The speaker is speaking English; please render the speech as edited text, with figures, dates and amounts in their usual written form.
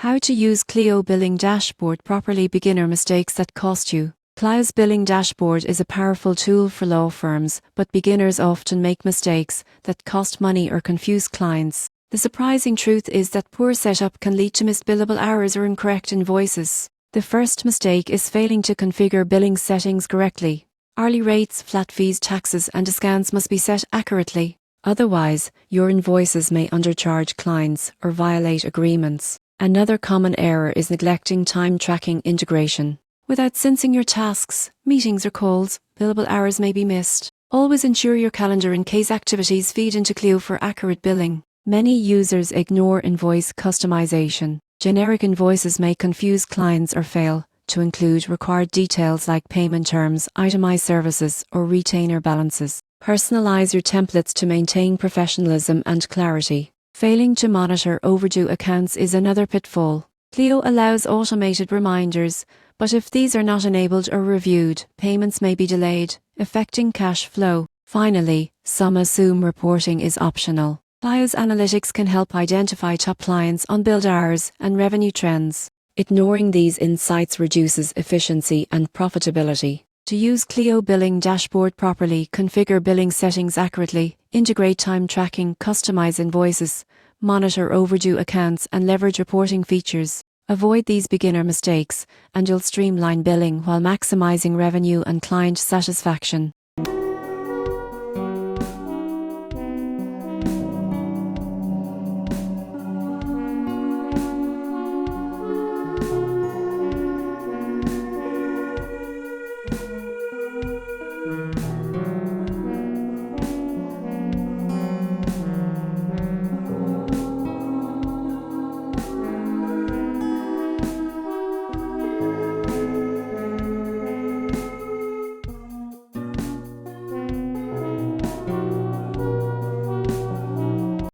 How to use Clio billing dashboard properly. Beginner mistakes that cost you. Clio's billing dashboard is a powerful tool for law firms, but beginners often make mistakes that cost money or confuse clients. The surprising truth is that poor setup can lead to missed billable hours or incorrect invoices. The first mistake is failing to configure billing settings correctly. Hourly rates, flat fees, taxes, and discounts must be set accurately. Otherwise, your invoices may undercharge clients or violate agreements. Another common error is neglecting time tracking integration. Without syncing your tasks, meetings or calls, billable hours may be missed. Always ensure your calendar in case activities feed into Clio for accurate billing. Many users ignore invoice customization. Generic invoices may confuse clients or fail to include required details like payment terms, itemized services, or retainer balances. Personalize your templates to maintain professionalism and clarity. Failing to monitor overdue accounts is another pitfall. Clio allows automated reminders, but if these are not enabled or reviewed, payments may be delayed, affecting cash flow. Finally, some assume reporting is optional. Clio's analytics can help identify top clients, unbilled hours, and revenue trends. Ignoring these insights reduces efficiency and profitability. To use Clio billing dashboard properly, configure billing settings accurately, integrate time tracking, customize invoices, monitor overdue accounts, and leverage reporting features. Avoid these beginner mistakes, and you'll streamline billing while maximizing revenue and client satisfaction.